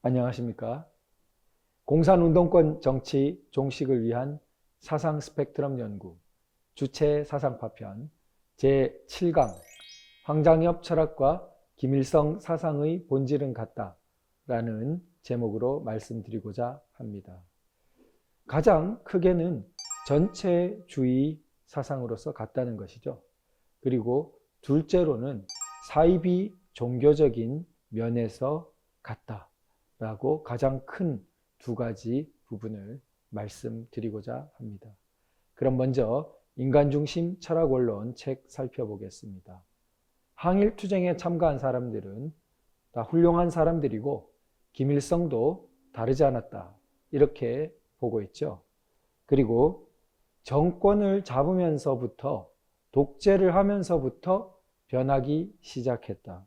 안녕하십니까? 공산운동권 정치 종식을 위한 사상 스펙트럼 연구 주체 사상파편 제7강 황장엽 철학과 김일성 사상의 본질은 같다 라는 제목으로 말씀드리고자 합니다. 가장 크게는 전체주의 사상으로서 같다는 것이죠. 그리고 둘째로는 사이비 종교적인 면에서 같다 라고 가장 큰 두 가지 부분을 말씀드리고자 합니다. 그럼 먼저 인간중심 철학원론 책 살펴보겠습니다. 항일투쟁에 참가한 사람들은 다 훌륭한 사람들이고 김일성도 다르지 않았다 이렇게 보고 있죠. 그리고 정권을 잡으면서부터 독재를 하면서부터 변하기 시작했다.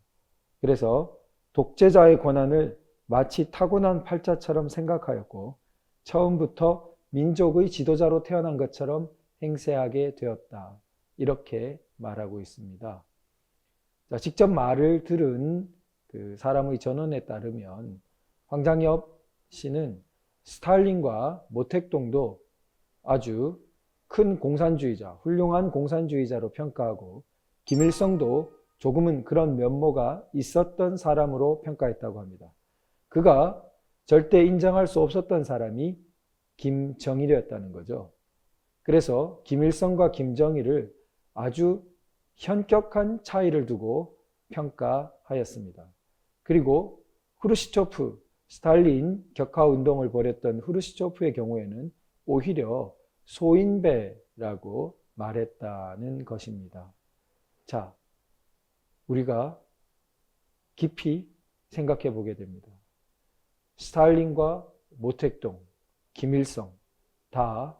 그래서 독재자의 권한을 마치 타고난 팔자처럼 생각하였고 처음부터 민족의 지도자로 태어난 것처럼 행세하게 되었다. 이렇게 말하고 있습니다. 자, 직접 말을 들은 그 사람의 전언에 따르면 황장엽 씨는 스탈린과 모택동도 아주 큰 공산주의자, 훌륭한 공산주의자로 평가하고 김일성도 조금은 그런 면모가 있었던 사람으로 평가했다고 합니다. 그가 절대 인정할 수 없었던 사람이 김정일이었다는 거죠. 그래서 김일성과 김정일을 아주 현격한 차이를 두고 평가하였습니다. 그리고 후르시초프, 스탈린 격하 운동을 벌였던 후르시초프의 경우에는 오히려 소인배라고 말했다는 것입니다. 자, 우리가 깊이 생각해 보게 됩니다. 스탈린과 모택동, 김일성 다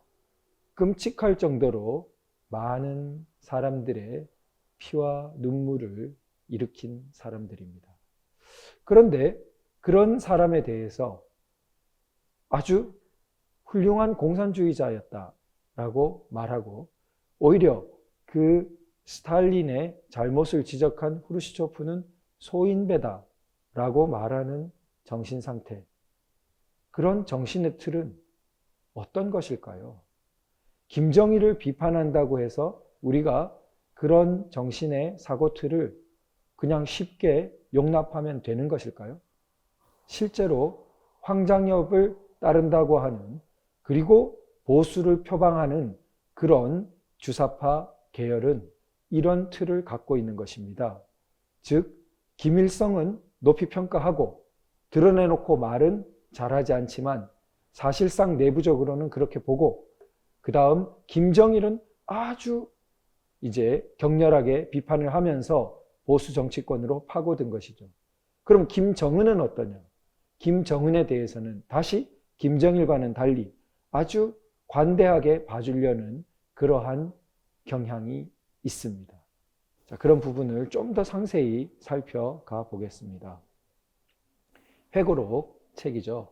끔찍할 정도로 많은 사람들의 피와 눈물을 일으킨 사람들입니다. 그런데 그런 사람에 대해서 아주 훌륭한 공산주의자였다라고 말하고 오히려 그 스탈린의 잘못을 지적한 후르시초프는 소인배다라고 말하는 정신상태, 그런 정신의 틀은 어떤 것일까요? 김정일을 비판한다고 해서 우리가 그런 정신의 사고틀을 그냥 쉽게 용납하면 되는 것일까요? 실제로 황장엽을 따른다고 하는, 그리고 보수를 표방하는 그런 주사파 계열은 이런 틀을 갖고 있는 것입니다. 즉, 김일성은 높이 평가하고 드러내놓고 말은 잘하지 않지만 사실상 내부적으로는 그렇게 보고, 그 다음 김정일은 아주 이제 격렬하게 비판을 하면서 보수 정치권으로 파고든 것이죠. 그럼 김정은은 어떠냐? 김정은에 대해서는 다시 김정일과는 달리 아주 관대하게 봐주려는 그러한 경향이 있습니다. 자, 그런 부분을 좀 더 상세히 살펴가 보겠습니다. 회고록 책이죠.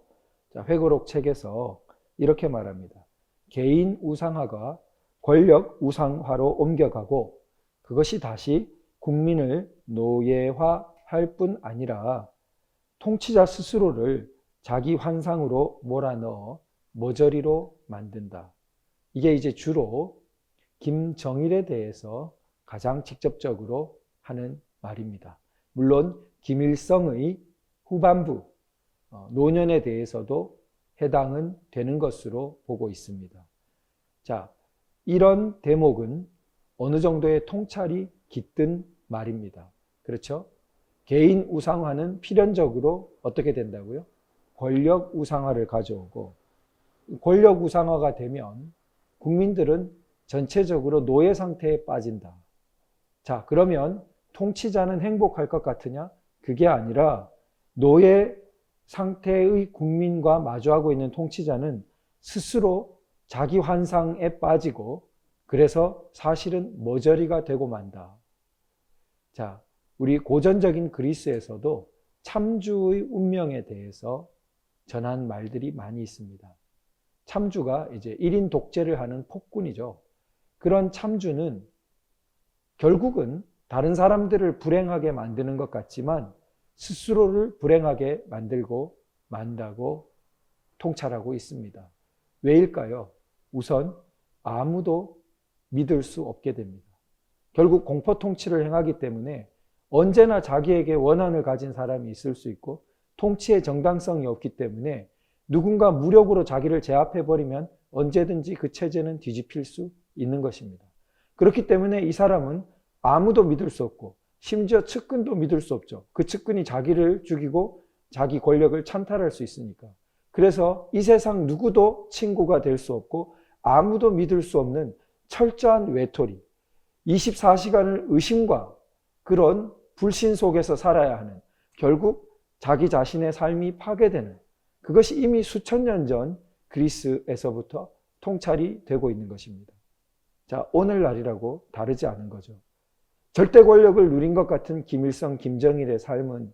자, 회고록 책에서 이렇게 말합니다. 개인 우상화가 권력 우상화로 옮겨가고 그것이 다시 국민을 노예화할 뿐 아니라 통치자 스스로를 자기 환상으로 몰아넣어 모저리로 만든다. 이게 이제 주로 김정일에 대해서 가장 직접적으로 하는 말입니다. 물론 김일성의 후반부 노년에 대해서도 해당은 되는 것으로 보고 있습니다. 자, 이런 대목은 어느 정도의 통찰이 깃든 말입니다. 그렇죠? 개인 우상화는 필연적으로 어떻게 된다고요? 권력 우상화를 가져오고, 권력 우상화가 되면 국민들은 전체적으로 노예 상태에 빠진다. 자, 그러면 통치자는 행복할 것 같으냐? 그게 아니라 노예 상태의 국민과 마주하고 있는 통치자는 스스로 자기 환상에 빠지고 그래서 사실은 머저리가 되고 만다. 자, 우리 고전적인 그리스에서도 참주의 운명에 대해서 전한 말들이 많이 있습니다. 참주가 이제 1인 독재를 하는 폭군이죠. 그런 참주는 결국은 다른 사람들을 불행하게 만드는 것 같지만 스스로를 불행하게 만들고 만다고 통찰하고 있습니다. 왜일까요? 우선 아무도 믿을 수 없게 됩니다. 결국 공포 통치를 행하기 때문에 언제나 자기에게 원한을 가진 사람이 있을 수 있고 통치의 정당성이 없기 때문에 누군가 무력으로 자기를 제압해버리면 언제든지 그 체제는 뒤집힐 수 있는 것입니다. 그렇기 때문에 이 사람은 아무도 믿을 수 없고 심지어 측근도 믿을 수 없죠. 그 측근이 자기를 죽이고 자기 권력을 찬탈할 수 있으니까. 그래서 이 세상 누구도 친구가 될 수 없고 아무도 믿을 수 없는 철저한 외톨이, 24시간을 의심과 그런 불신 속에서 살아야 하는, 결국 자기 자신의 삶이 파괴되는, 그것이 이미 수천 년 전 그리스에서부터 통찰이 되고 있는 것입니다. 자, 오늘날이라고 다르지 않은 거죠. 절대 권력을 누린 것 같은 김일성, 김정일의 삶은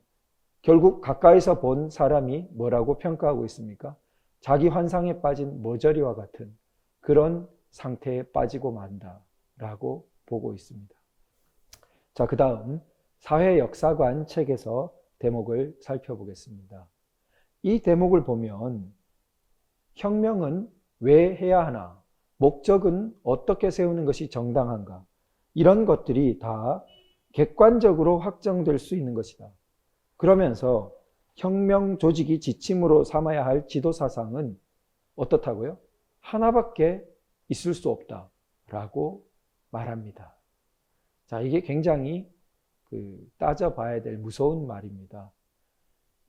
결국 가까이서 본 사람이 뭐라고 평가하고 있습니까? 자기 환상에 빠진 머저리와 같은 그런 상태에 빠지고 만다라고 보고 있습니다. 자, 그 다음 사회역사관 책에서 대목을 살펴보겠습니다. 이 대목을 보면 혁명은 왜 해야 하나? 목적은 어떻게 세우는 것이 정당한가? 이런 것들이 다 객관적으로 확정될 수 있는 것이다. 그러면서 혁명 조직이 지침으로 삼아야 할 지도사상은 어떻다고요? 하나밖에 있을 수 없다라고 말합니다. 자, 이게 굉장히 따져봐야 될 무서운 말입니다.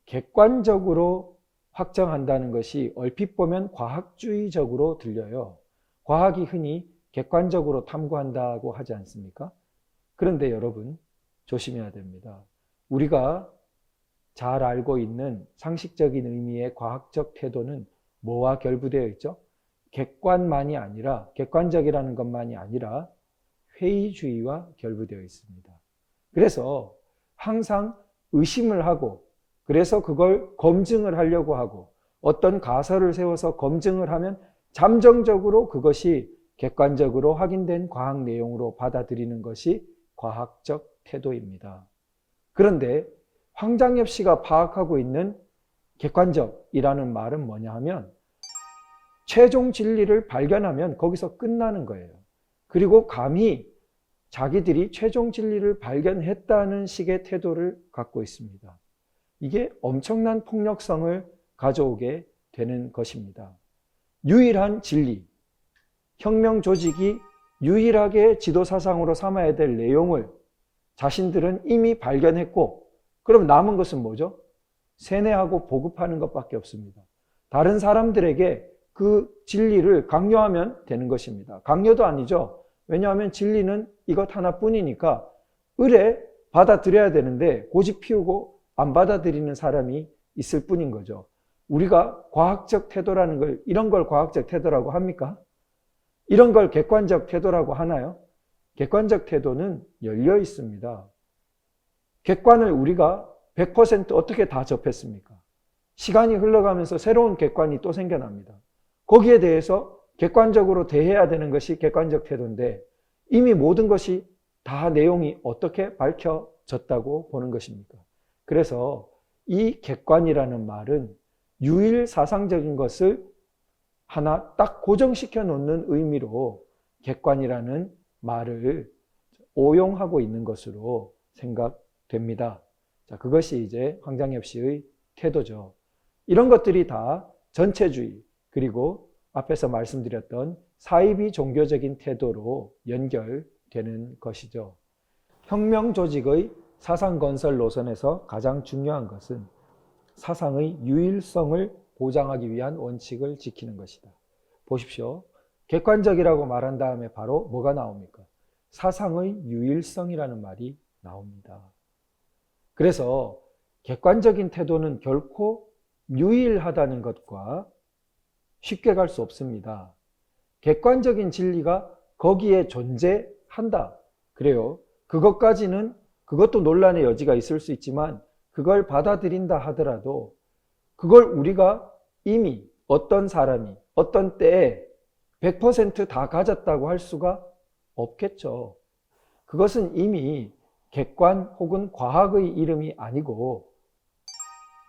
객관적으로 확정한다는 것이 얼핏 보면 과학주의적으로 들려요. 과학이 흔히 객관적으로 탐구한다고 하지 않습니까? 그런데 여러분 조심해야 됩니다. 우리가 잘 알고 있는 상식적인 의미의 과학적 태도는 뭐와 결부되어 있죠? 객관만이 아니라, 객관적이라는 것만이 아니라 회의주의와 결부되어 있습니다. 그래서 항상 의심을 하고, 그래서 그걸 검증을 하려고 하고, 어떤 가설을 세워서 검증을 하면 잠정적으로 그것이 객관적으로 확인된 과학 내용으로 받아들이는 것이 과학적 태도입니다. 그런데 황장엽 씨가 파악하고 있는 객관적이라는 말은 뭐냐 하면 최종 진리를 발견하면 거기서 끝나는 거예요. 그리고 감히 자기들이 최종 진리를 발견했다는 식의 태도를 갖고 있습니다. 이게 엄청난 폭력성을 가져오게 되는 것입니다. 유일한 진리, 혁명 조직이 유일하게 지도사상으로 삼아야 될 내용을 자신들은 이미 발견했고, 그럼 남은 것은 뭐죠? 세뇌하고 보급하는 것밖에 없습니다. 다른 사람들에게 그 진리를 강요하면 되는 것입니다. 강요도 아니죠. 왜냐하면 진리는 이것 하나뿐이니까 의뢰 받아들여야 되는데 고집 피우고 안 받아들이는 사람이 있을 뿐인 거죠. 우리가 과학적 태도라는 걸, 이런 걸 과학적 태도라고 합니까? 이런 걸 객관적 태도라고 하나요? 객관적 태도는 열려 있습니다. 객관을 우리가 100% 어떻게 다 접했습니까? 시간이 흘러가면서 새로운 객관이 또 생겨납니다. 거기에 대해서 객관적으로 대해야 되는 것이 객관적 태도인데 이미 모든 것이 다 내용이 어떻게 밝혀졌다고 보는 것입니까? 그래서 이 객관이라는 말은 유일 사상적인 것을 하나 딱 고정시켜 놓는 의미로 객관이라는 말을 오용하고 있는 것으로 생각됩니다. 자, 그것이 이제 황장엽 씨의 태도죠. 이런 것들이 다 전체주의, 그리고 앞에서 말씀드렸던 사이비 종교적인 태도로 연결되는 것이죠. 혁명 조직의 사상 건설 노선에서 가장 중요한 것은 사상의 유일성을 보장하기 위한 원칙을 지키는 것이다. 보십시오. 객관적이라고 말한 다음에 바로 뭐가 나옵니까? 사상의 유일성이라는 말이 나옵니다. 그래서 객관적인 태도는 결코 유일하다는 것과 쉽게 갈 수 없습니다. 객관적인 진리가 거기에 존재한다. 그래요. 그것도 논란의 여지가 있을 수 있지만 그걸 받아들인다 하더라도 그걸 우리가 이미 어떤 사람이 어떤 때에 100% 다 가졌다고 할 수가 없겠죠. 그것은 이미 객관 혹은 과학의 이름이 아니고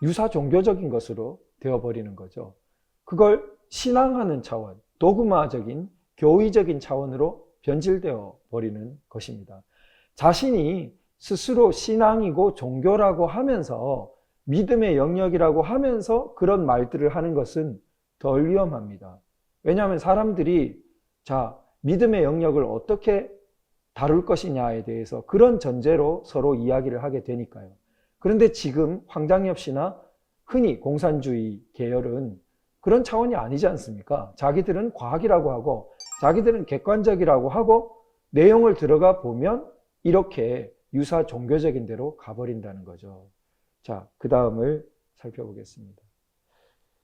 유사 종교적인 것으로 되어버리는 거죠. 그걸 신앙하는 차원, 도그마적인 교의적인 차원으로 변질되어 버리는 것입니다. 자신이 스스로 신앙이고 종교라고 하면서 믿음의 영역이라고 하면서 그런 말들을 하는 것은 덜 위험합니다. 왜냐하면 사람들이 믿음의 영역을 어떻게 다룰 것이냐에 대해서 그런 전제로 서로 이야기를 하게 되니까요. 그런데 지금 황장엽 씨나 흔히 공산주의 계열은 그런 차원이 아니지 않습니까? 자기들은 과학이라고 하고 자기들은 객관적이라고 하고 내용을 들어가 보면 이렇게 유사 종교적인 대로 가버린다는 거죠. 자, 그 다음을 살펴보겠습니다.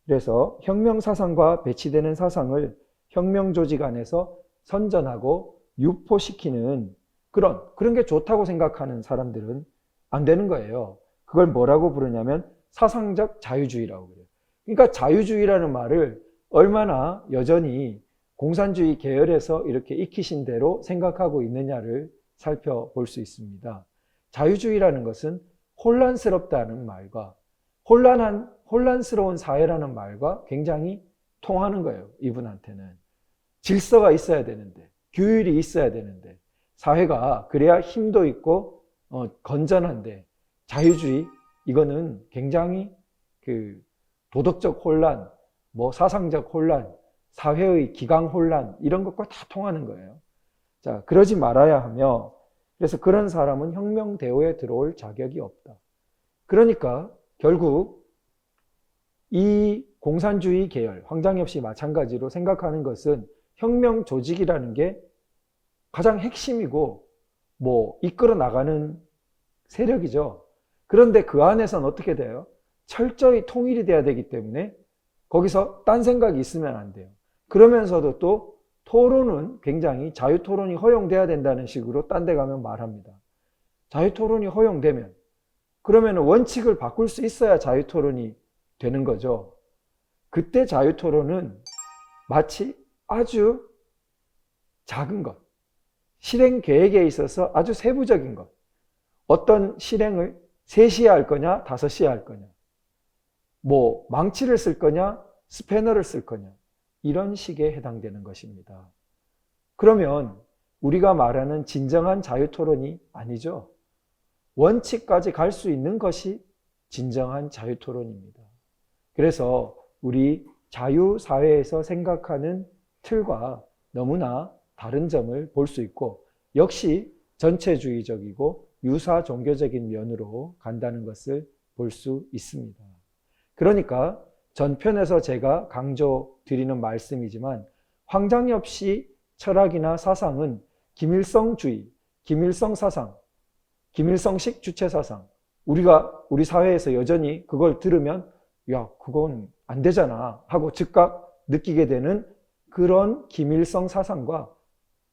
그래서 혁명 사상과 배치되는 사상을 혁명 조직 안에서 선전하고 유포시키는 그런 게 좋다고 생각하는 사람들은 안 되는 거예요. 그걸 뭐라고 부르냐면 사상적 자유주의라고 그래요. 그러니까 자유주의라는 말을 얼마나 여전히 공산주의 계열에서 이렇게 익히신 대로 생각하고 있느냐를 살펴볼 수 있습니다. 자유주의라는 것은 혼란스럽다는 말과 혼란스러운 사회라는 말과 굉장히 통하는 거예요. 이분한테는. 질서가 있어야 되는데, 규율이 있어야 되는데, 사회가 그래야 힘도 있고 건전한데, 자유주의 이거는 굉장히 도덕적 혼란, 사상적 혼란, 사회의 기강 혼란 이런 것과 다 통하는 거예요. 자, 그러지 말아야 하며, 그래서 그런 사람은 혁명 대우에 들어올 자격이 없다. 그러니까 결국 이 공산주의 계열, 황장엽 씨 마찬가지로 생각하는 것은 혁명 조직이라는 게 가장 핵심이고 이끌어 나가는 세력이죠. 그런데 그 안에서는 어떻게 돼요? 철저히 통일이 돼야 되기 때문에 거기서 딴 생각이 있으면 안 돼요. 그러면서도 또 토론은 굉장히 자유토론이 허용돼야 된다는 식으로 딴 데 가면 말합니다. 자유토론이 허용되면 그러면 원칙을 바꿀 수 있어야 자유토론이 되는 거죠. 그때 자유토론은 마치 아주 작은 것, 실행 계획에 있어서 아주 세부적인 것, 어떤 실행을 3시에 할 거냐 5시에 할 거냐, 망치를 쓸 거냐 스패너를 쓸 거냐, 이런 식에 해당되는 것입니다. 그러면 우리가 말하는 진정한 자유토론이 아니죠. 원칙까지 갈 수 있는 것이 진정한 자유토론입니다. 그래서 우리 자유사회에서 생각하는 틀과 너무나 다른 점을 볼 수 있고, 역시 전체주의적이고 유사 종교적인 면으로 간다는 것을 볼 수 있습니다. 그러니까 전편에서 제가 강조드리는 말씀이지만 황장엽 씨 철학이나 사상은 김일성주의, 김일성 사상, 김일성식 주체사상, 우리 사회에서 여전히 그걸 들으면 그건 안 되잖아 하고 즉각 느끼게 되는 그런 김일성 사상과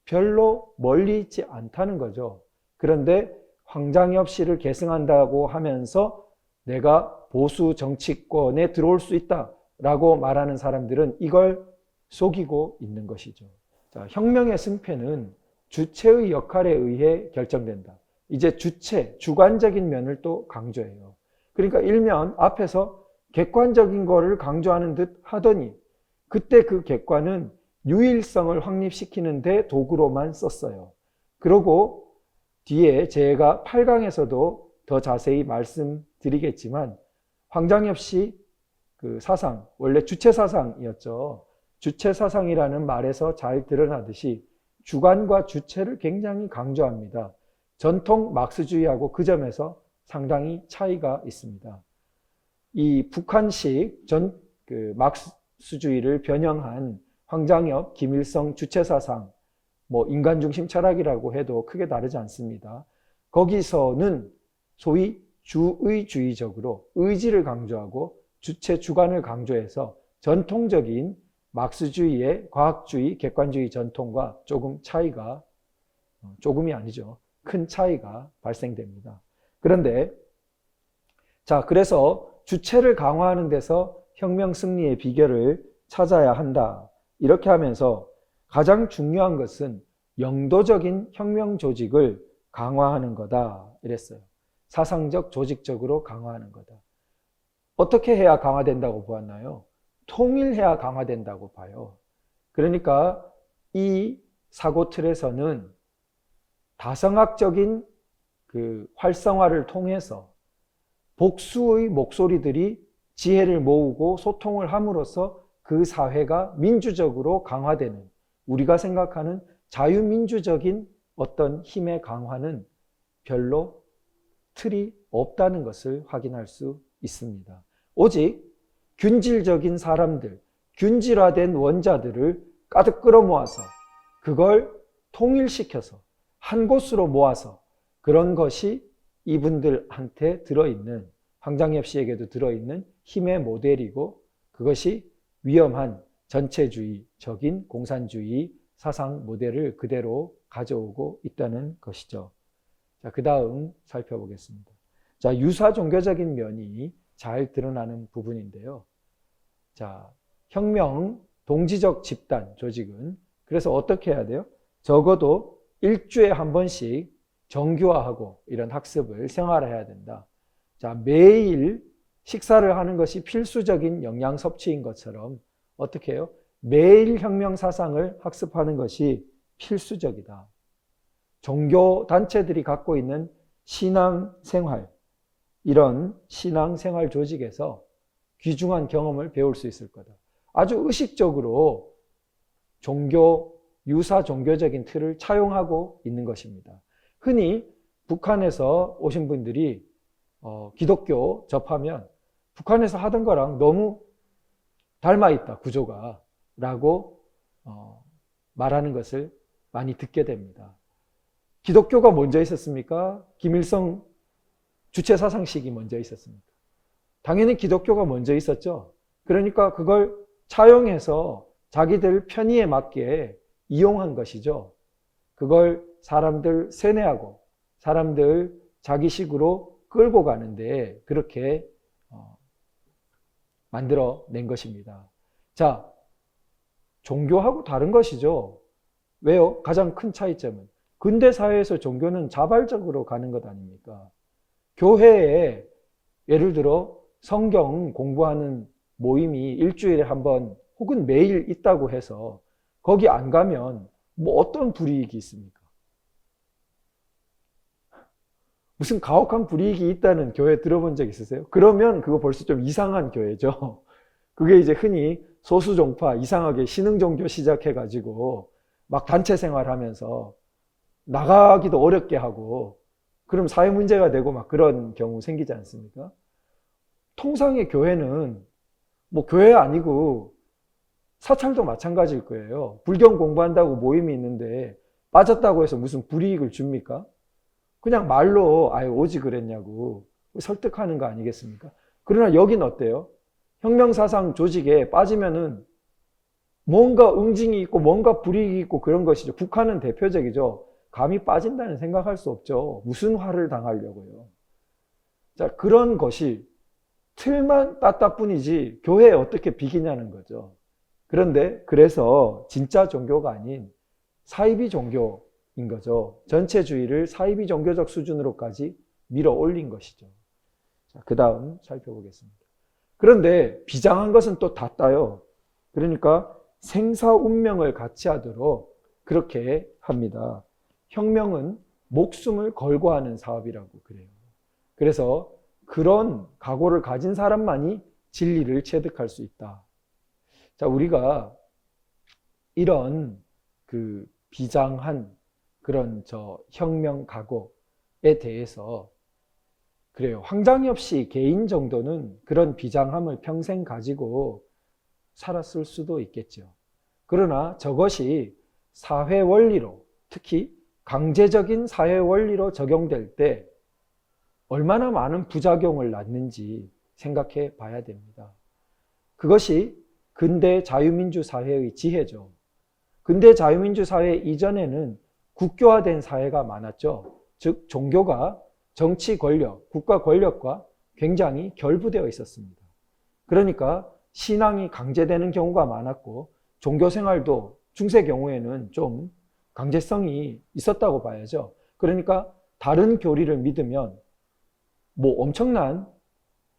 별로 멀리 있지 않다는 거죠. 그런데 황장엽 씨를 계승한다고 하면서 내가 보수 정치권에 들어올 수 있다라고 말하는 사람들은 이걸 속이고 있는 것이죠. 자, 혁명의 승패는 주체의 역할에 의해 결정된다. 이제 주관적인 면을 또 강조해요. 그러니까 일면 앞에서 객관적인 거를 강조하는 듯 하더니 그때 그 객관은 유일성을 확립시키는 데 도구로만 썼어요. 그러고 뒤에 제가 8강에서도 더 자세히 말씀드리겠지만 황장엽 씨 그 사상, 원래 주체사상이었죠. 주체사상이라는 말에서 잘 드러나듯이 주관과 주체를 굉장히 강조합니다. 전통 막스주의하고 그 점에서 상당히 차이가 있습니다. 이 북한식 막스주의를 변형한 황장엽, 김일성 주체사상, 인간중심 철학이라고 해도 크게 다르지 않습니다. 거기서는 소위 주의주의적으로 의지를 강조하고 주체 주관을 강조해서 전통적인 막스주의의 과학주의, 객관주의 전통과 조금 차이가, 조금이 아니죠. 큰 차이가 발생됩니다. 그런데 그래서 주체를 강화하는 데서 혁명 승리의 비결을 찾아야 한다. 이렇게 하면서 가장 중요한 것은 영도적인 혁명 조직을 강화하는 거다. 이랬어요. 사상적, 조직적으로 강화하는 거다. 어떻게 해야 강화된다고 보았나요? 통일해야 강화된다고 봐요. 그러니까 이 사고 틀에서는 다성학적인 그 활성화를 통해서 복수의 목소리들이 지혜를 모으고 소통을 함으로써 그 사회가 민주적으로 강화되는, 우리가 생각하는 자유민주적인 어떤 힘의 강화는 별로 틀이 없다는 것을 확인할 수 있습니다. 오직 균질적인 사람들, 균질화된 원자들을 가득 끌어모아서 그걸 통일시켜서 한 곳으로 모아서 그런 것이 이분들한테 들어있는, 황장엽 씨에게도 들어있는 힘의 모델이고, 그것이 위험한 전체주의적인 공산주의 사상 모델을 그대로 가져오고 있다는 것이죠. 자, 그 다음 살펴보겠습니다. 자, 유사 종교적인 면이 잘 드러나는 부분인데요. 자, 혁명 동지적 집단 조직은 그래서 어떻게 해야 돼요? 적어도 일주에 한 번씩 정규화하고 이런 학습을 생활화해야 된다. 자, 매일 식사를 하는 것이 필수적인 영양 섭취인 것처럼 어떻게 해요? 매일 혁명 사상을 학습하는 것이 필수적이다. 종교 단체들이 갖고 있는 신앙생활, 이런 신앙생활 조직에서 귀중한 경험을 배울 수 있을 거다. 아주 의식적으로 유사 종교적인 틀을 차용하고 있는 것입니다. 흔히 북한에서 오신 분들이 기독교 접하면 북한에서 하던 거랑 너무 닮아있다, 구조가 라고 말하는 것을 많이 듣게 됩니다. 기독교가 먼저 있었습니까? 김일성 주체사상식이 먼저 있었습니까? 당연히 기독교가 먼저 있었죠. 그러니까 그걸 차용해서 자기들 편의에 맞게 이용한 것이죠. 그걸 사람들 세뇌하고 사람들 자기식으로 끌고 가는데 그렇게 만들어낸 것입니다. 자, 종교하고 다른 것이죠. 왜요? 가장 큰 차이점은 근대 사회에서 종교는 자발적으로 가는 것 아닙니까? 교회에 예를 들어 성경 공부하는 모임이 일주일에 한 번 혹은 매일 있다고 해서 거기 안 가면 뭐 어떤 불이익이 있습니까? 무슨 가혹한 불이익이 있다는 교회 들어본 적 있으세요? 그러면 그거 벌써 좀 이상한 교회죠. 그게 이제 흔히 소수종파, 이상하게 신흥종교 시작해가지고 막 단체 생활하면서 나가기도 어렵게 하고 그럼 사회 문제가 되고 막 그런 경우 생기지 않습니까? 통상의 교회는 뭐 교회 아니고 사찰도 마찬가지일 거예요. 불경 공부한다고 모임이 있는데 빠졌다고 해서 무슨 불이익을 줍니까? 그냥 말로 아예 오지 그랬냐고 설득하는 거 아니겠습니까? 그러나 여긴 어때요? 혁명사상 조직에 빠지면은 뭔가 응징이 있고 뭔가 불이익이 있고 그런 것이죠. 북한은 대표적이죠. 감히 빠진다는 생각할 수 없죠. 무슨 화를 당하려고요. 자, 그런 것이 틀만 땄다 뿐이지 교회에 어떻게 비기냐는 거죠. 그런데 그래서 진짜 종교가 아닌 사이비 종교인 거죠. 전체주의를 사이비 종교적 수준으로까지 밀어 올린 것이죠. 자, 그 다음 살펴보겠습니다. 그런데 비장한 것은 또 다 따요. 그러니까 생사 운명을 같이 하도록 그렇게 합니다. 혁명은 목숨을 걸고 하는 사업이라고 그래요. 그래서 그런 각오를 가진 사람만이 진리를 체득할 수 있다. 자, 우리가 이런 그 비장한 그런 혁명 각오에 대해서 그래요. 황장엽 씨 개인 정도는 그런 비장함을 평생 가지고 살았을 수도 있겠죠. 그러나 저것이 사회 원리로, 특히 강제적인 사회 원리로 적용될 때 얼마나 많은 부작용을 낳는지 생각해 봐야 됩니다. 그것이 근대 자유민주 사회의 지혜죠. 근대 자유민주 사회 이전에는 국교화된 사회가 많았죠. 즉 종교가 정치 권력, 국가 권력과 굉장히 결부되어 있었습니다. 그러니까 신앙이 강제되는 경우가 많았고 종교 생활도 중세 경우에는 좀 강제성이 있었다고 봐야죠. 그러니까 다른 교리를 믿으면 뭐 엄청난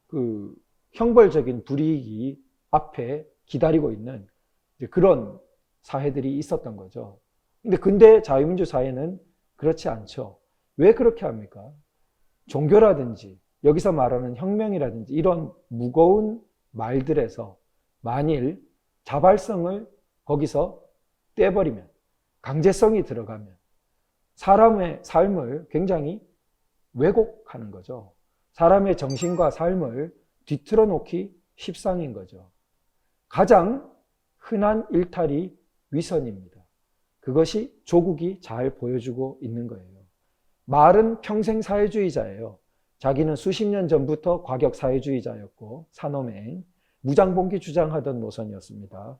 그 형벌적인 불이익이 앞에 기다리고 있는 그런 사회들이 있었던 거죠. 근데 근대 자유민주 사회는 그렇지 않죠. 왜 그렇게 합니까? 종교라든지 여기서 말하는 혁명이라든지 이런 무거운 말들에서 만일 자발성을 거기서 떼버리면, 강제성이 들어가면 사람의 삶을 굉장히 왜곡하는 거죠. 사람의 정신과 삶을 뒤틀어 놓기 십상인 거죠. 가장 흔한 일탈이 위선입니다. 그것이 조국이 잘 보여주고 있는 거예요. 말은 평생 사회주의자예요. 자기는 수십 년 전부터 과격 사회주의자였고 산업행, 무장봉기 주장하던 노선이었습니다.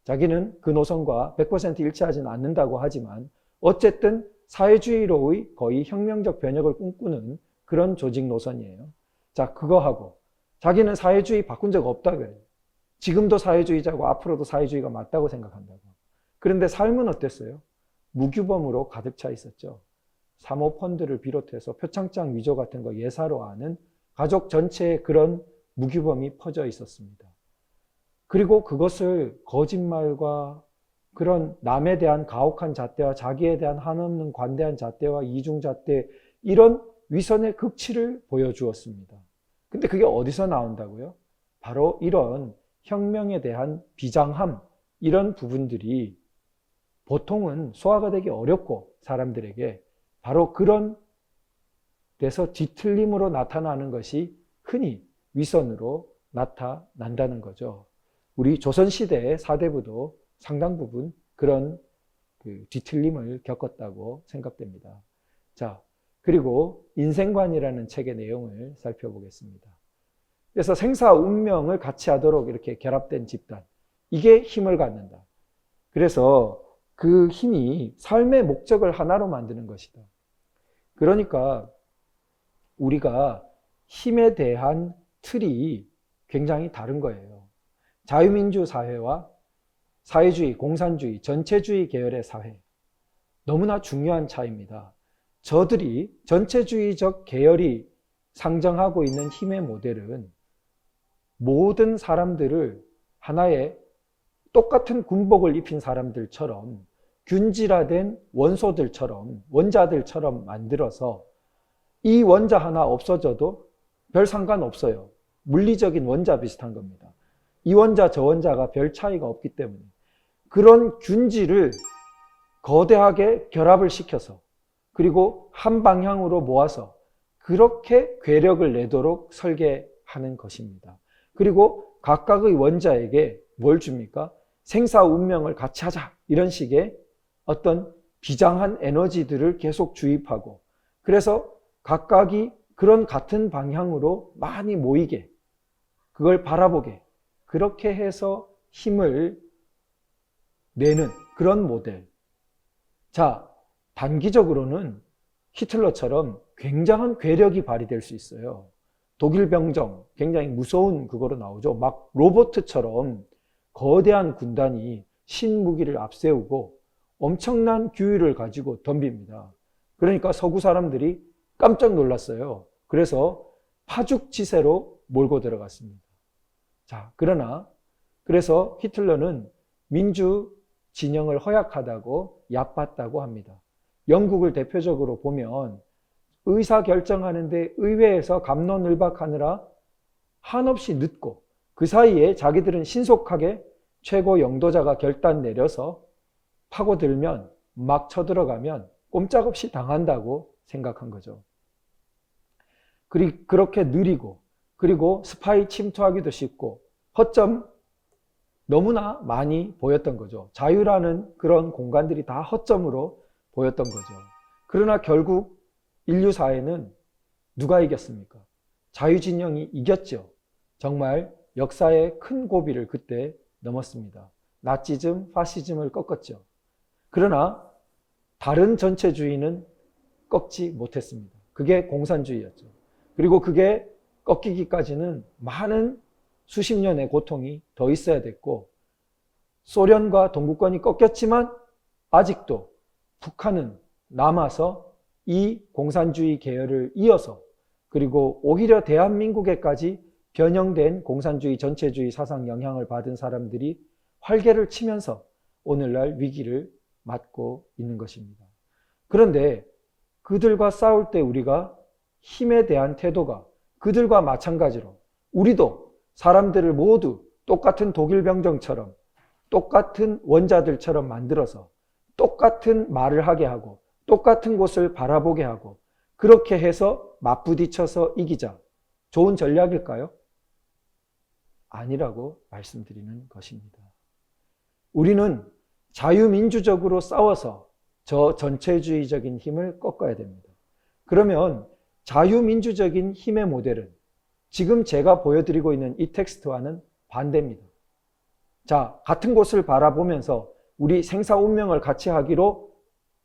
자기는 그 노선과 100% 일치하지는 않는다고 하지만 어쨌든 사회주의로의 거의 혁명적 변혁을 꿈꾸는 그런 조직 노선이에요. 자, 그거하고 자기는 사회주의 바꾼 적 없다 그래요. 지금도 사회주의자고 앞으로도 사회주의가 맞다고 생각한다고. 그런데 삶은 어땠어요? 무규범으로 가득 차 있었죠. 사모펀드를 비롯해서 표창장 위조 같은 거 예사로 아는 가족 전체에 그런 무규범이 퍼져 있었습니다. 그리고 그것을 거짓말과 그런 남에 대한 가혹한 잣대와 자기에 대한 한없는 관대한 잣대와 이중잣대, 이런 위선의 극치를 보여주었습니다. 근데 그게 어디서 나온다고요? 바로 이런 혁명에 대한 비장함, 이런 부분들이 보통은 소화가 되기 어렵고 사람들에게 바로 그런 데서 뒤틀림으로 나타나는 것이 흔히 위선으로 나타난다는 거죠. 우리 조선시대의 사대부도 상당 부분 그런 뒤틀림을 겪었다고 생각됩니다. 자, 그리고 인생관이라는 책의 내용을 살펴보겠습니다. 그래서 생사 운명을 같이 하도록 이렇게 결합된 집단, 이게 힘을 갖는다. 그래서 그 힘이 삶의 목적을 하나로 만드는 것이다. 그러니까 우리가 힘에 대한 틀이 굉장히 다른 거예요. 자유민주 사회와 사회주의, 공산주의, 전체주의 계열의 사회, 너무나 중요한 차이입니다. 저들이 전체주의적 계열이 상정하고 있는 힘의 모델은 모든 사람들을 하나의 똑같은 군복을 입힌 사람들처럼 균질화된 원소들처럼, 원자들처럼 만들어서 이 원자 하나 없어져도 별 상관없어요. 물리적인 원자 비슷한 겁니다. 이 원자 저 원자가 별 차이가 없기 때문에 그런 균질을 거대하게 결합을 시켜서 그리고 한 방향으로 모아서 그렇게 괴력을 내도록 설계하는 것입니다. 그리고 각각의 원자에게 뭘 줍니까? 생사 운명을 같이 하자, 이런 식의 어떤 비장한 에너지들을 계속 주입하고, 그래서 각각이 그런 같은 방향으로 많이 모이게, 그걸 바라보게, 그렇게 해서 힘을 내는 그런 모델. 자, 단기적으로는 히틀러처럼 굉장한 괴력이 발휘될 수 있어요. 독일 병정, 굉장히 무서운 그거로 나오죠. 막 로봇처럼 거대한 군단이 신무기를 앞세우고 엄청난 규율을 가지고 덤빕니다. 그러니까 서구 사람들이 깜짝 놀랐어요. 그래서 파죽지세로 몰고 들어갔습니다. 자, 그래서 히틀러는 민주 진영을 허약하다고 얕봤다고 합니다. 영국을 대표적으로 보면 의사결정하는데 의회에서 갑론을박하느라 한없이 늦고, 그 사이에 자기들은 신속하게 최고 영도자가 결단 내려서 파고들면, 막 쳐들어가면 꼼짝없이 당한다고 생각한 거죠. 그렇게 느리고, 그리고 스파이 침투하기도 쉽고 허점 너무나 많이 보였던 거죠. 자유라는 그런 공간들이 다 허점으로 보였던 거죠. 그러나 결국 인류 사회는 누가 이겼습니까? 자유진영이 이겼죠. 정말 역사의 큰 고비를 그때 넘었습니다. 나치즘, 파시즘을 꺾었죠. 그러나 다른 전체주의는 꺾지 못했습니다. 그게 공산주의였죠. 그리고 그게 꺾이기까지는 많은 수십 년의 고통이 더 있어야 됐고, 소련과 동구권이 꺾였지만 아직도 북한은 남아서 이 공산주의 계열을 이어서, 그리고 오히려 대한민국에까지 변형된 공산주의 전체주의 사상 영향을 받은 사람들이 활개를 치면서 오늘날 위기를 맞고 있는 것입니다. 그런데 그들과 싸울 때 우리가 힘에 대한 태도가 그들과 마찬가지로 우리도 사람들을 모두 똑같은 독일 병정처럼 똑같은 원자들처럼 만들어서 똑같은 말을 하게 하고 똑같은 곳을 바라보게 하고 그렇게 해서 맞부딪혀서 이기자. 좋은 전략일까요? 아니라고 말씀드리는 것입니다. 우리는 자유민주적으로 싸워서 저 전체주의적인 힘을 꺾어야 됩니다. 그러면 자유민주적인 힘의 모델은 지금 제가 보여드리고 있는 이 텍스트와는 반대입니다. 자, 같은 곳을 바라보면서 우리 생사 운명을 같이 하기로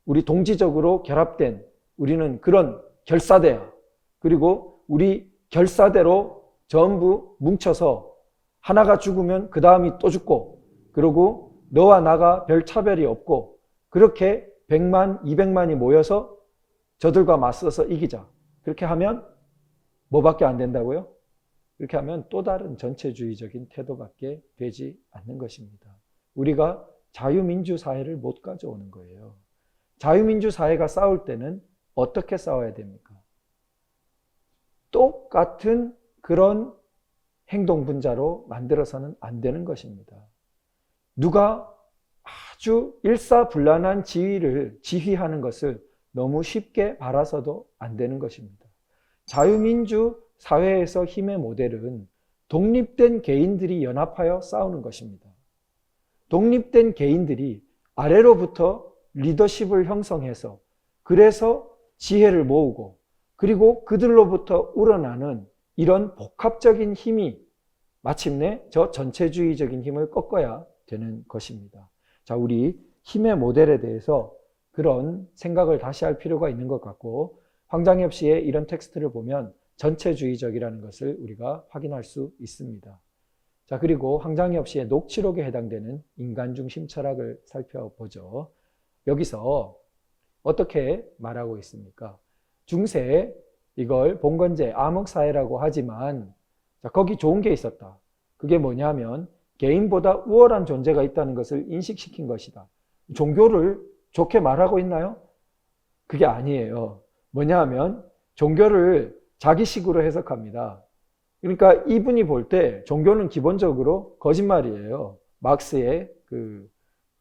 우리 동지적으로 결합된 우리는 그런 결사대야. 그리고 우리 결사대로 전부 뭉쳐서 하나가 죽으면 그 다음이 또 죽고 그리고 너와 나가 별 차별이 없고 그렇게 100만, 200만이 모여서 저들과 맞서서 이기자. 그렇게 하면 뭐밖에 안 된다고요? 그렇게 하면 또 다른 전체주의적인 태도밖에 되지 않는 것입니다. 우리가 자유민주 사회를 못 가져오는 거예요. 자유민주 사회가 싸울 때는 어떻게 싸워야 됩니까? 똑같은 그런 행동분자로 만들어서는 안 되는 것입니다. 누가 아주 일사불란한 지위를 지휘하는 것을 너무 쉽게 바라서도 안 되는 것입니다. 자유민주 사회에서 힘의 모델은 독립된 개인들이 연합하여 싸우는 것입니다. 독립된 개인들이 아래로부터 리더십을 형성해서 그래서 지혜를 모으고 그리고 그들로부터 우러나는 이런 복합적인 힘이 마침내 저 전체주의적인 힘을 꺾어야 되는 것입니다. 자, 우리 힘의 모델에 대해서 그런 생각을 다시 할 필요가 있는 것 같고 황장엽 씨의 이런 텍스트를 보면 전체주의적이라는 것을 우리가 확인할 수 있습니다. 자, 그리고 황장엽 씨의 녹취록에 해당되는 인간중심 철학을 살펴보죠. 여기서 어떻게 말하고 있습니까? 중세 이걸 봉건제 암흑사회라고 하지만 자, 거기 좋은 게 있었다. 그게 뭐냐면 개인보다 우월한 존재가 있다는 것을 인식시킨 것이다. 종교를 좋게 말하고 있나요? 그게 아니에요. 뭐냐 하면 종교를 자기식으로 해석합니다. 그러니까 이분이 볼 때 종교는 기본적으로 거짓말이에요. 막스의 그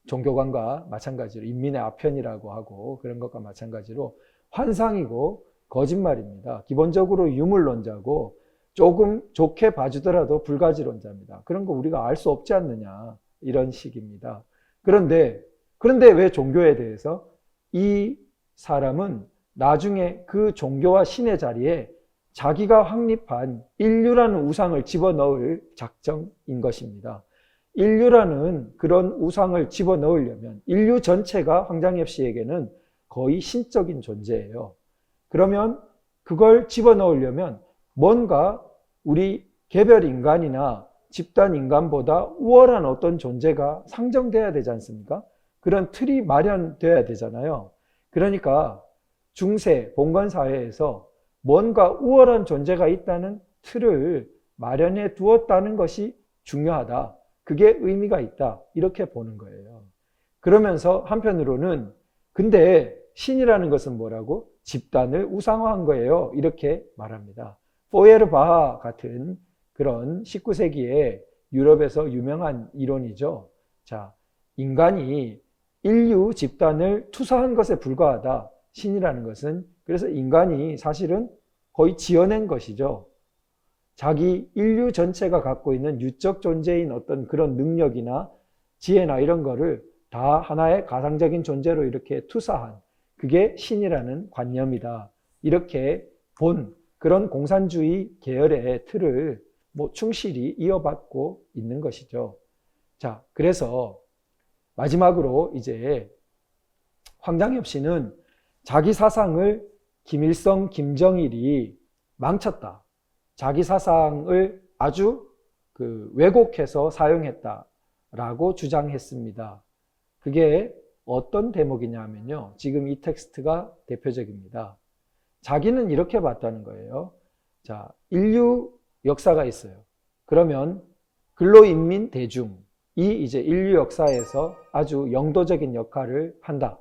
종교관과 마찬가지로 인민의 아편이라고 하고 그런 것과 마찬가지로 환상이고 거짓말입니다. 기본적으로 유물론자고 조금 좋게 봐주더라도 불가지론자입니다. 그런 거 우리가 알 수 없지 않느냐 이런 식입니다. 그런데 왜 종교에 대해서 이 사람은 나중에 그 종교와 신의 자리에 자기가 확립한 인류라는 우상을 집어넣을 작정인 것입니다. 인류라는 그런 우상을 집어넣으려면 인류 전체가 황장엽 씨에게는 거의 신적인 존재예요. 그러면 그걸 집어넣으려면 뭔가 우리 개별 인간이나 집단 인간보다 우월한 어떤 존재가 상정돼야 되지 않습니까? 그런 틀이 마련돼야 되잖아요. 그러니까 중세 봉건사회에서 뭔가 우월한 존재가 있다는 틀을 마련해 두었다는 것이 중요하다. 그게 의미가 있다. 이렇게 보는 거예요. 그러면서 한편으로는 근데 신이라는 것은 뭐라고? 집단을 우상화한 거예요. 이렇게 말합니다. 포에르바하 같은 그런 19세기에 유럽에서 유명한 이론이죠. 자, 인간이 인류 집단을 투사한 것에 불과하다. 신이라는 것은. 그래서 인간이 사실은 거의 지어낸 것이죠. 자기 인류 전체가 갖고 있는 유적 존재인 어떤 그런 능력이나 지혜나 이런 거를 다 하나의 가상적인 존재로 이렇게 투사한 그게 신이라는 관념이다. 이렇게 본 그런 공산주의 계열의 틀을 충실히 이어받고 있는 것이죠. 자, 그래서 마지막으로 이제 황장엽 씨는 자기 사상을 김일성, 김정일이 망쳤다. 자기 사상을 아주 왜곡해서 사용했다라고 주장했습니다. 그게 어떤 대목이냐면요. 지금 이 텍스트가 대표적입니다. 자기는 이렇게 봤다는 거예요. 자, 인류 역사가 있어요. 그러면 근로인민대중이 이제 인류 역사에서 아주 영도적인 역할을 한다.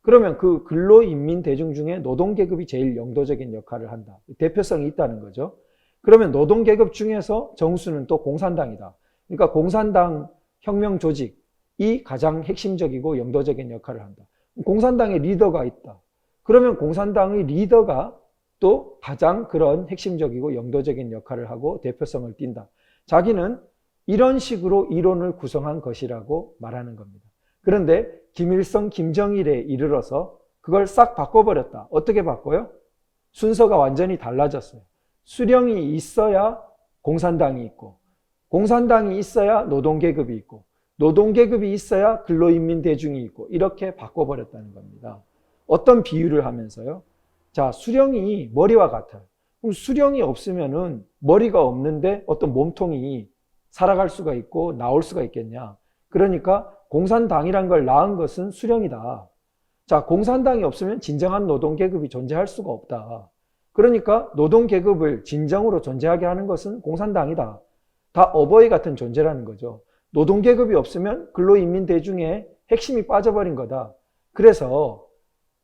그러면 그 근로인민대중 중에 노동계급이 제일 영도적인 역할을 한다. 대표성이 있다는 거죠. 그러면 노동계급 중에서 정수는 또 공산당이다. 그러니까 공산당 혁명 조직이 가장 핵심적이고 영도적인 역할을 한다. 공산당의 리더가 있다. 그러면 공산당의 리더가 또 가장 그런 핵심적이고 영도적인 역할을 하고 대표성을 띈다. 자기는 이런 식으로 이론을 구성한 것이라고 말하는 겁니다. 그런데 김일성, 김정일에 이르러서 그걸 싹 바꿔버렸다. 어떻게 바꿔요? 순서가 완전히 달라졌어요. 수령이 있어야 공산당이 있고, 공산당이 있어야 노동계급이 있고, 노동계급이 있어야 근로인민대중이 있고, 이렇게 바꿔버렸다는 겁니다. 어떤 비유를 하면서요? 자, 수령이 머리와 같아요. 그럼 수령이 없으면은 머리가 없는데 어떤 몸통이 살아갈 수가 있고 나올 수가 있겠냐? 그러니까 공산당이란 걸 낳은 것은 수령이다. 자, 공산당이 없으면 진정한 노동계급이 존재할 수가 없다. 그러니까 노동계급을 진정으로 존재하게 하는 것은 공산당이다. 다 어버이 같은 존재라는 거죠. 노동계급이 없으면 근로인민대중의 핵심이 빠져버린 거다. 그래서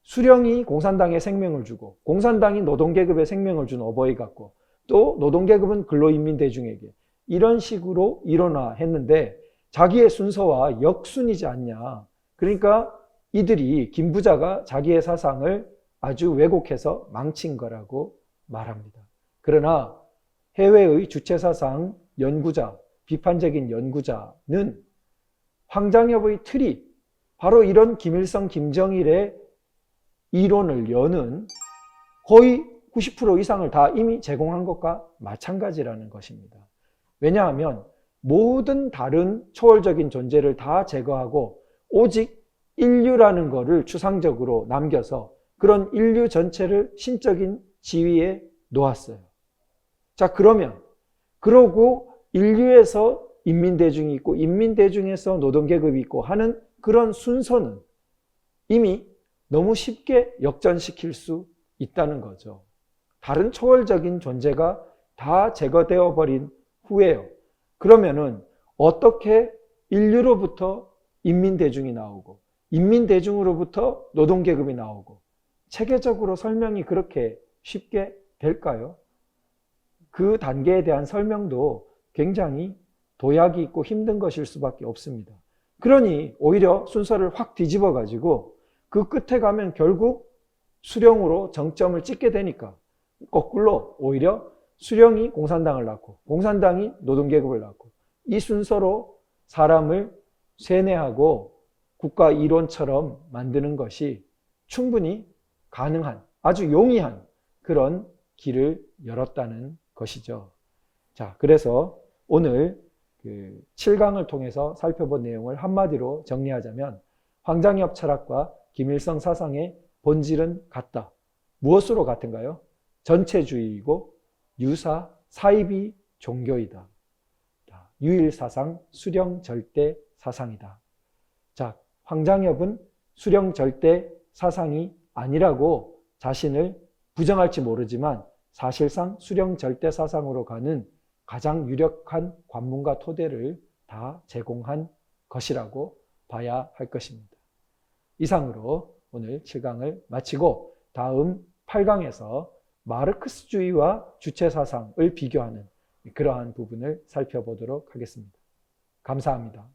수령이 공산당에 생명을 주고 공산당이 노동계급에 생명을 준 어버이 같고 또 노동계급은 근로인민대중에게 이런 식으로 일어나했는데 자기의 순서와 역순이지 않냐. 그러니까 이들이 김 부자가 자기의 사상을 아주 왜곡해서 망친 거라고 말합니다. 그러나 해외의 주체사상 연구자, 비판적인 연구자는 황장엽의 틀이 바로 이런 김일성, 김정일의 이론을 여는 거의 90% 이상을 다 이미 제공한 것과 마찬가지라는 것입니다. 왜냐하면 모든 다른 초월적인 존재를 다 제거하고 오직 인류라는 것을 추상적으로 남겨서 그런 인류 전체를 신적인 지위에 놓았어요. 자, 그러고 인류에서 인민대중이 있고 인민대중에서 노동계급이 있고 하는 그런 순서는 이미 너무 쉽게 역전시킬 수 있다는 거죠. 다른 초월적인 존재가 다 제거되어 버린 후에요. 그러면은 어떻게 인류로부터 인민대중이 나오고 인민대중으로부터 노동계급이 나오고 체계적으로 설명이 그렇게 쉽게 될까요? 그 단계에 대한 설명도 굉장히 도약이 있고 힘든 것일 수밖에 없습니다. 그러니 오히려 순서를 확 뒤집어 가지고 그 끝에 가면 결국 수령으로 정점을 찍게 되니까 거꾸로 오히려 수령이 공산당을 낳고 공산당이 노동계급을 낳고 이 순서로 사람을 세뇌하고 국가 이론처럼 만드는 것이 충분히 가능한 아주 용이한 그런 길을 열었다는 것이죠. 자, 그래서 오늘 7강을 통해서 살펴본 내용을 한마디로 정리하자면 황장엽 철학과 김일성 사상의 본질은 같다. 무엇으로 같은가요? 전체주의이고 유사 사이비 종교이다. 유일사상 수령절대 사상이다. 자, 황장엽은 수령절대 사상이 아니라고 자신을 부정할지 모르지만 사실상 수령절대 사상으로 가는 가장 유력한 관문과 토대를 다 제공한 것이라고 봐야 할 것입니다. 이상으로 오늘 7강을 마치고 다음 8강에서 마르크스주의와 주체사상을 비교하는 그러한 부분을 살펴보도록 하겠습니다. 감사합니다.